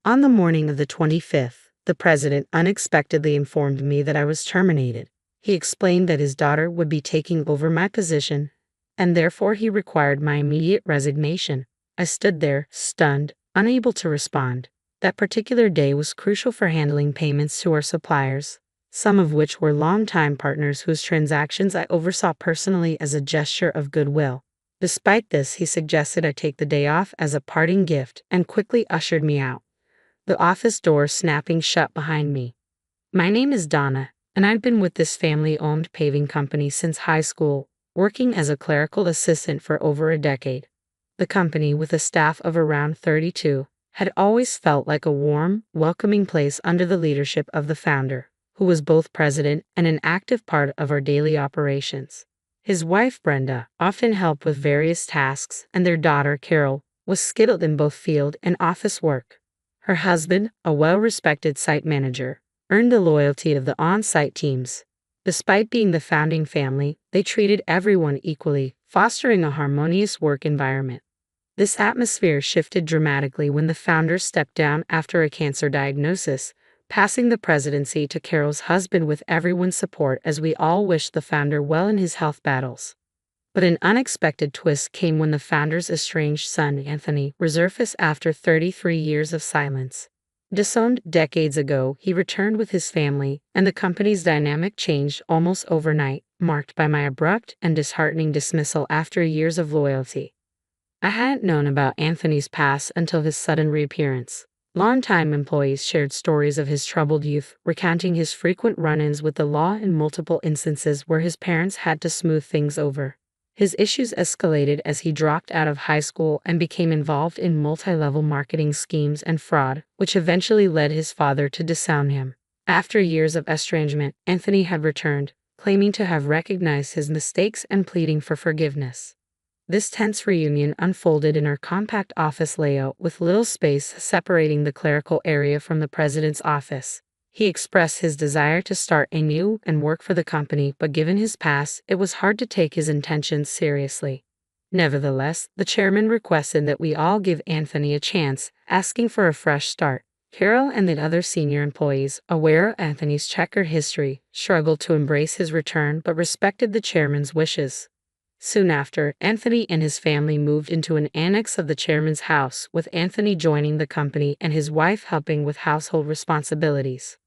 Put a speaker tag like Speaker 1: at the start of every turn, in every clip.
Speaker 1: On the morning of the 25th, the president unexpectedly informed me that I was terminated. He explained that his daughter would be taking over my position, and therefore he required my immediate resignation. I stood there, stunned, unable to respond. That particular day was crucial for handling payments to our suppliers, some of which were longtime partners whose transactions I oversaw personally as a gesture of goodwill. Despite this, he suggested I take the day off as a parting gift and quickly ushered me out, the office door snapping shut behind me. My name is Donna, and I've been with this family-owned paving company since high school, working as a clerical assistant for over a decade. The company, with a staff of around 32, had always felt like a warm, welcoming place under the leadership of the founder, who was both president and an active part of our daily operations. His wife, Brenda, often helped with various tasks, and their daughter, Carol, was skilled in both field and office work. Her husband, a well-respected site manager, earned the loyalty of the on-site teams. Despite being the founding family, they treated everyone equally, fostering a harmonious work environment. This atmosphere shifted dramatically when the founder stepped down after a cancer diagnosis, passing the presidency to Carol's husband with everyone's support as we all wished the founder well in his health battles. But an unexpected twist came when the founder's estranged son, Anthony, resurfaced after 33 years of silence. Disowned decades ago, he returned with his family, and the company's dynamic changed almost overnight, marked by my abrupt and disheartening dismissal after years of loyalty. I hadn't known about Anthony's past until his sudden reappearance. Longtime employees shared stories of his troubled youth, recounting his frequent run-ins with the law and multiple instances where his parents had to smooth things over. His issues escalated as he dropped out of high school and became involved in multi-level marketing schemes and fraud, which eventually led his father to disown him. After years of estrangement, Anthony had returned, claiming to have recognized his mistakes and pleading for forgiveness. This tense reunion unfolded in our compact office layout with little space separating the clerical area from the president's office. He expressed his desire to start anew and work for the company, but given his past, it was hard to take his intentions seriously. Nevertheless, the chairman requested that we all give Anthony a chance, asking for a fresh start. Carol and the other senior employees, aware of Anthony's checkered history, struggled to embrace his return but respected the chairman's wishes. Soon after, Anthony and his family moved into an annex of the chairman's house, with Anthony joining the company and his wife helping with household responsibilities.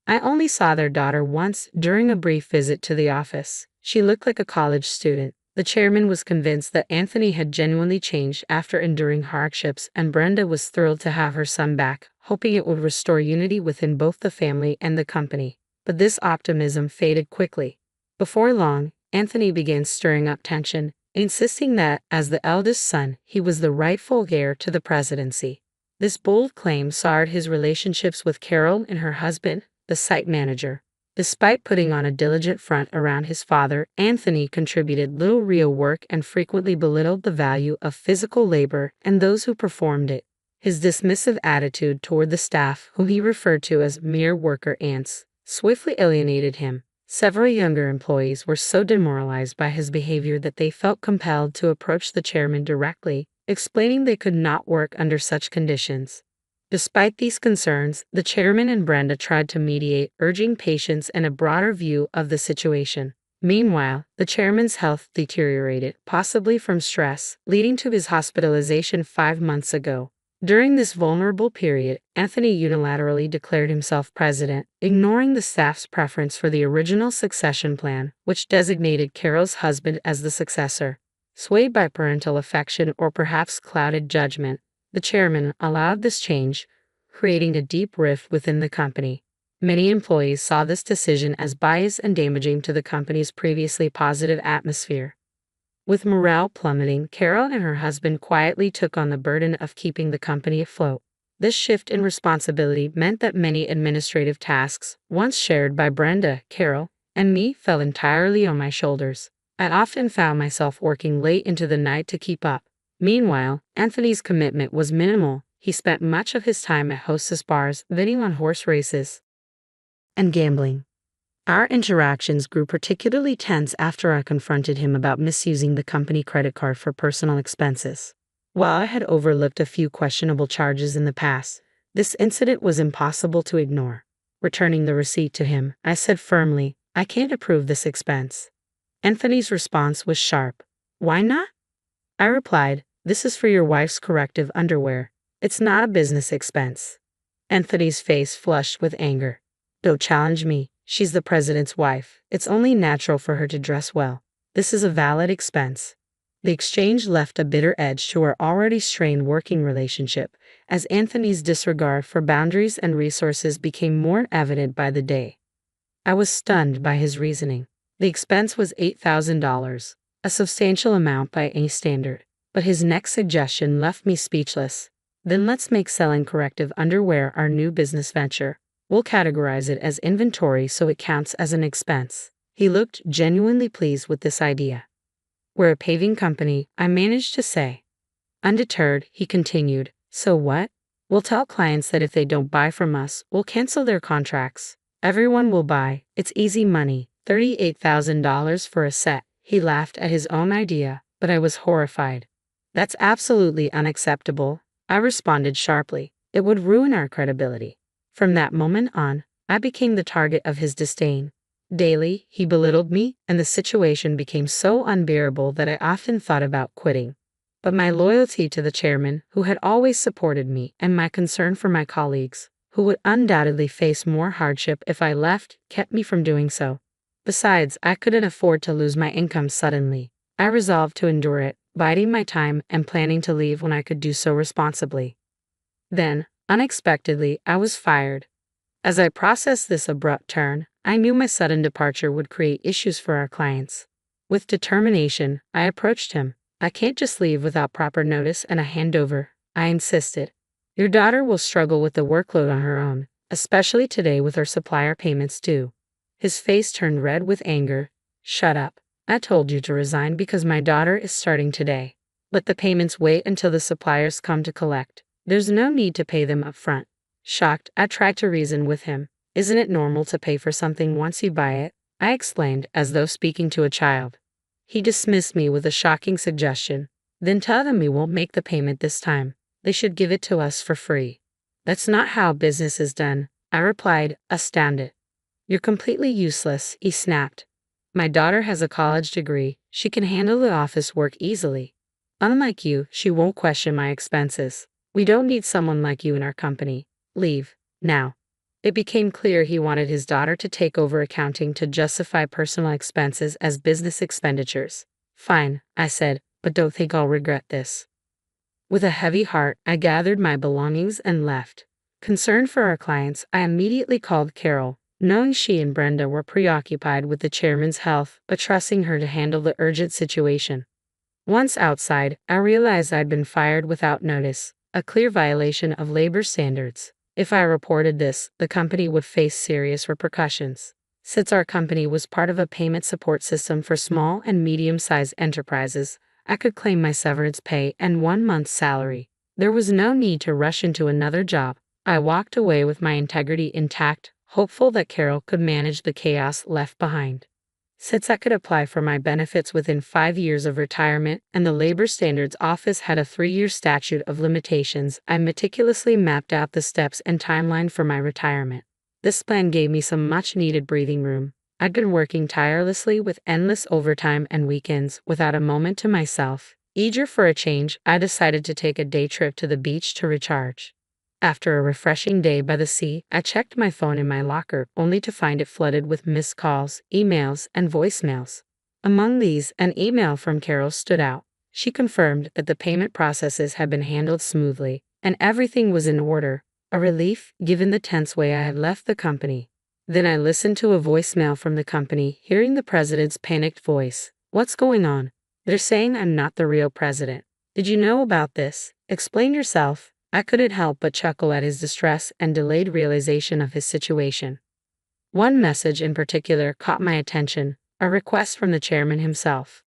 Speaker 1: I only saw their daughter once during a brief visit to the office. She looked like a college student. The chairman was convinced that Anthony had genuinely changed after enduring hardships, and Brenda was thrilled to have her son back, hoping it would restore unity within both the family and the company. But this optimism faded quickly. Before long, Anthony began stirring up tension, insisting that, as the eldest son, he was the rightful heir to the presidency. This bold claim soured his relationships with Carol and her husband, the site manager. Despite putting on a diligent front around his father, Anthony contributed little real work and frequently belittled the value of physical labor and those who performed it. His dismissive attitude toward the staff, whom he referred to as mere worker ants, swiftly alienated him. Several younger employees were so demoralized by his behavior that they felt compelled to approach the chairman directly, explaining they could not work under such conditions. Despite these concerns, the chairman and Brenda tried to mediate, urging patience and a broader view of the situation. Meanwhile, the chairman's health deteriorated, possibly from stress, leading to his hospitalization 5 months ago. During this vulnerable period, Anthony unilaterally declared himself president, ignoring the staff's preference for the original succession plan, which designated Carol's husband as the successor. Swayed by parental affection or perhaps clouded judgment, the chairman allowed this change, creating a deep rift within the company. Many employees saw this decision as biased and damaging to the company's previously positive atmosphere. With morale plummeting, Carol and her husband quietly took on the burden of keeping the company afloat. This shift in responsibility meant that many administrative tasks, once shared by Brenda, Carol, and me, fell entirely on my shoulders. I often found myself working late into the night to keep up. Meanwhile, Anthony's commitment was minimal. He spent much of his time at hostess bars, betting on horse races, and gambling. Our interactions grew particularly tense after I confronted him about misusing the company credit card for personal expenses. While I had overlooked a few questionable charges in the past, This incident was impossible to ignore. Returning the receipt to him, I said firmly, "I can't approve this expense." Anthony's response was sharp. "Why not?" I replied, "This is for your wife's corrective underwear. It's not a business expense." Anthony's face flushed with anger. "Don't challenge me. She's the president's wife. It's only natural for her to dress well. This is a valid expense." The exchange left a bitter edge to our already strained working relationship, as Anthony's disregard for boundaries and resources became more evident by the day. I was stunned by his reasoning. The expense was $8,000, a substantial amount by any standard, but his next suggestion left me speechless. "Then let's make selling corrective underwear our new business venture. We'll categorize it as inventory so it counts as an expense." He looked genuinely pleased with this idea. "We're a paving company," I managed to say. Undeterred, he continued, "So what? We'll tell clients that if they don't buy from us, we'll cancel their contracts. Everyone will buy. It's easy money. $38,000 for a set." He laughed at his own idea, but I was horrified. "That's absolutely unacceptable," I responded sharply. "It would ruin our credibility." From that moment on, I became the target of his disdain. Daily, he belittled me, and the situation became so unbearable that I often thought about quitting. But my loyalty to the chairman, who had always supported me, and my concern for my colleagues, who would undoubtedly face more hardship if I left, kept me from doing so. Besides, I couldn't afford to lose my income suddenly. I resolved to endure it, biding my time and planning to leave when I could do so responsibly. Then, unexpectedly, I was fired. As I processed this abrupt turn, I knew my sudden departure would create issues for our clients. With determination, I approached him. "I can't just leave without proper notice and a handover," I insisted. "Your daughter will struggle with the workload on her own, especially today with her supplier payments due." His face turned red with anger. "Shut up. I told you to resign because my daughter is starting today. Let the payments wait until the suppliers come to collect. There's no need to pay them up front." Shocked, I tried to reason with him. "Isn't it normal to pay for something once you buy it?" I explained, as though speaking to a child. He dismissed me with a shocking suggestion. "Then tell them we won't make the payment this time. They should give it to us for free." "That's not how business is done," I replied, astounded. "You're completely useless," he snapped. "My daughter has a college degree. She can handle the office work easily. Unlike you, she won't question my expenses. We don't need someone like you in our company. Leave, now." It became clear he wanted his daughter to take over accounting to justify personal expenses as business expenditures. "Fine," I said, "but don't think I'll regret this." With a heavy heart, I gathered my belongings and left. Concerned for our clients, I immediately called Carol, knowing she and Brenda were preoccupied with the chairman's health, but trusting her to handle the urgent situation. Once outside, I realized I'd been fired without notice, a clear violation of labor standards. If I reported this, the company would face serious repercussions. Since our company was part of a payment support system for small and medium-sized enterprises, I could claim my severance pay and 1 month's salary. There was no need to rush into another job. I walked away with my integrity intact, hopeful that Carol could manage the chaos left behind. Since I could apply for my benefits within 5 years of retirement and the Labor Standards Office had a 3-year statute of limitations, I meticulously mapped out the steps and timeline for my retirement. This plan gave me some much-needed breathing room. I'd been working tirelessly with endless overtime and weekends without a moment to myself. Eager for a change, I decided to take a day trip to the beach to recharge. After a refreshing day by the sea, I checked my phone in my locker, only to find it flooded with missed calls, emails, and voicemails. Among these, an email from Carol stood out. She confirmed that the payment processes had been handled smoothly, and everything was in order, a relief given the tense way I had left the company. Then I listened to a voicemail from the company, hearing the president's panicked voice. "What's going on? They're saying I'm not the real president. Did you know about this? Explain yourself." I couldn't help but chuckle at his distress and delayed realization of his situation. One message in particular caught my attention, a request from the chairman himself.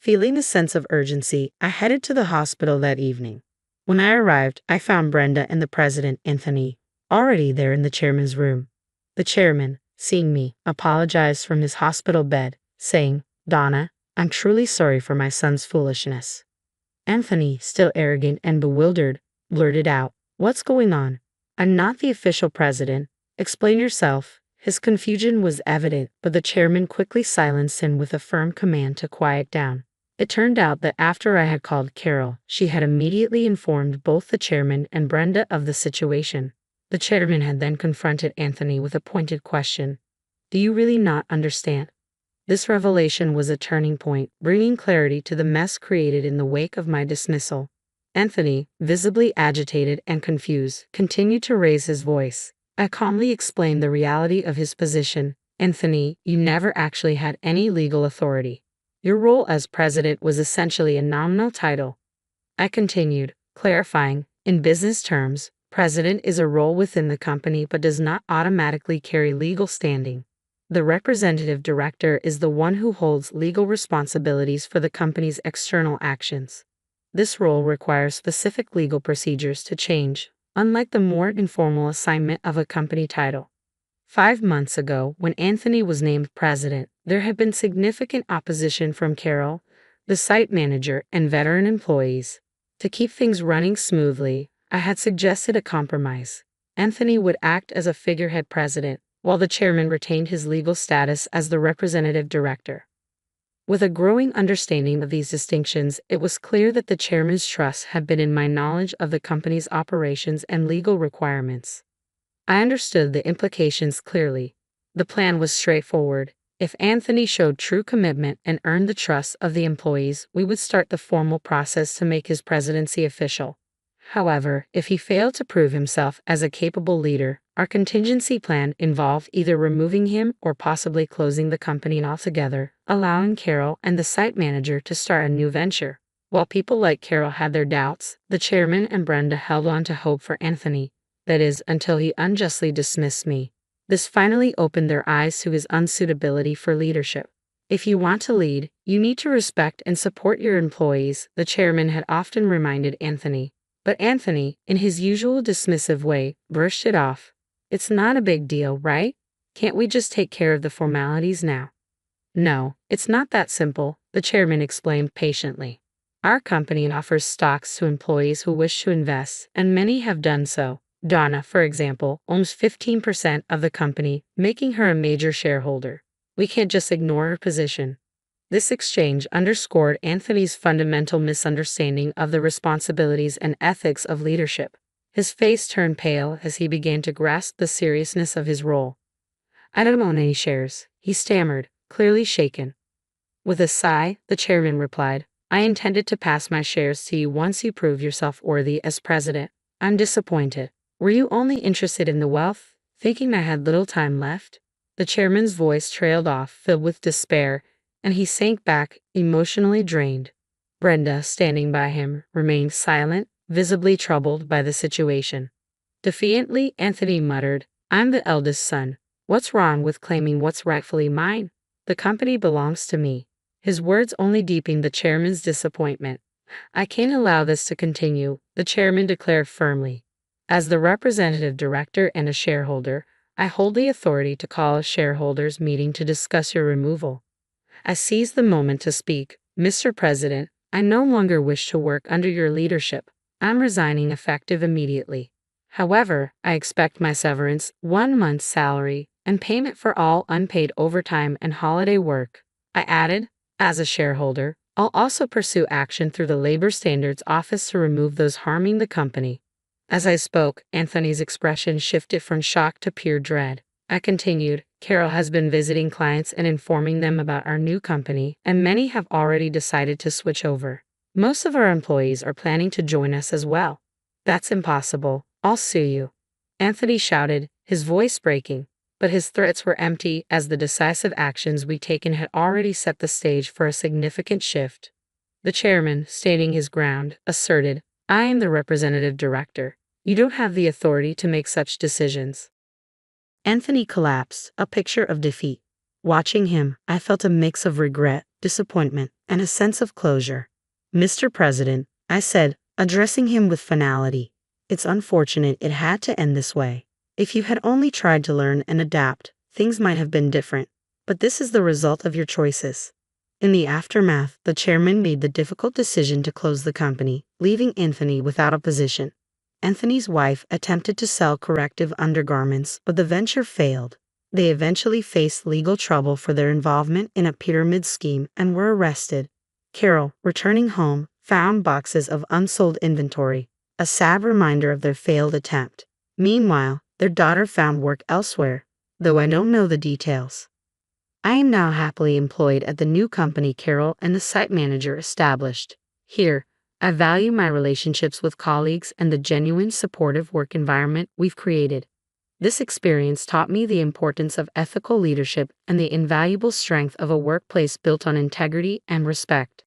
Speaker 1: Feeling a sense of urgency, I headed to the hospital that evening. When I arrived, I found Brenda and the president, Anthony, already there in the chairman's room. The chairman, seeing me, apologized from his hospital bed, saying, "Donna, I'm truly sorry for my son's foolishness." Anthony, still arrogant and bewildered, blurted out, "What's going on?" I'm not the official president. Explain yourself. His confusion was evident, but the chairman quickly silenced him with a firm command to quiet down. It turned out that after I had called Carol, she had immediately informed both the chairman and Brenda of the situation. The chairman had then confronted Anthony with a pointed question. Do you really not understand? This revelation was a turning point, bringing clarity to the mess created in the wake of my dismissal. Anthony, visibly agitated and confused, continued to raise his voice. I calmly explained the reality of his position. Anthony, you never actually had any legal authority. Your role as president was essentially a nominal title. I continued, clarifying, in business terms, president is a role within the company but does not automatically carry legal standing. The representative director is the one who holds legal responsibilities for the company's external actions. This role requires specific legal procedures to change, unlike the more informal assignment of a company title. 5 months ago, when Anthony was named president, there had been significant opposition from Carol, the site manager, and veteran employees. To keep things running smoothly, I had suggested a compromise. Anthony would act as a figurehead president, while the chairman retained his legal status as the representative director. With a growing understanding of these distinctions, it was clear that the chairman's trust had been in my knowledge of the company's operations and legal requirements. I understood the implications clearly. The plan was straightforward. If Anthony showed true commitment and earned the trust of the employees, we would start the formal process to make his presidency official. However, if he failed to prove himself as a capable leader, our contingency plan involved either removing him or possibly closing the company altogether, allowing Carol and the site manager to start a new venture. While people like Carol had their doubts, the chairman and Brenda held on to hope for Anthony. That is, until he unjustly dismissed me. This finally opened their eyes to his unsuitability for leadership. If you want to lead, you need to respect and support your employees, the chairman had often reminded Anthony. But Anthony, in his usual dismissive way, brushed it off. It's not a big deal, right? Can't we just take care of the formalities now? No, it's not that simple, the chairman explained patiently. Our company offers stocks to employees who wish to invest, and many have done so. Donna, for example, owns 15% of the company, making her a major shareholder. We can't just ignore her position. This exchange underscored Anthony's fundamental misunderstanding of the responsibilities and ethics of leadership. His face turned pale as he began to grasp the seriousness of his role. I don't own any shares, he stammered, clearly shaken. With a sigh, the chairman replied, I intended to pass my shares to you once you prove yourself worthy as president. I'm disappointed. Were you only interested in the wealth, thinking I had little time left? The chairman's voice trailed off, filled with despair, and he sank back, emotionally drained. Brenda, standing by him, remained silent, visibly troubled by the situation. Defiantly, Anthony muttered, I'm the eldest son. What's wrong with claiming what's rightfully mine? The company belongs to me. His words only deepened the chairman's disappointment. I can't allow this to continue, the chairman declared firmly. As the representative director and a shareholder, I hold the authority to call a shareholders' meeting to discuss your removal. I seized the moment to speak. Mr. President, I no longer wish to work under your leadership. I'm resigning effective immediately. However, I expect my severance, 1 month's salary, and payment for all unpaid overtime and holiday work. I added, as a shareholder, I'll also pursue action through the Labor Standards Office to remove those harming the company. As I spoke, Anthony's expression shifted from shock to pure dread. I continued, Carol has been visiting clients and informing them about our new company, and many have already decided to switch over. Most of our employees are planning to join us as well. That's impossible. I'll sue you. Anthony shouted, his voice breaking. But his threats were empty, as the decisive actions we'd taken had already set the stage for a significant shift. The chairman, standing his ground, asserted, I am the representative director. You don't have the authority to make such decisions. Anthony collapsed, a picture of defeat. Watching him, I felt a mix of regret, disappointment, and a sense of closure. Mr. President, I said, addressing him with finality, it's unfortunate it had to end this way. If you had only tried to learn and adapt, things might have been different. But this is the result of your choices. In the aftermath, the chairman made the difficult decision to close the company, leaving Anthony without a position. Anthony's wife attempted to sell corrective undergarments, but the venture failed. They eventually faced legal trouble for their involvement in a pyramid scheme and were arrested. Carol, returning home, found boxes of unsold inventory, a sad reminder of their failed attempt. Meanwhile, their daughter found work elsewhere, though I don't know the details. I am now happily employed at the new company Carol and the site manager established. Here, I value my relationships with colleagues and the genuine supportive work environment we've created. This experience taught me the importance of ethical leadership and the invaluable strength of a workplace built on integrity and respect.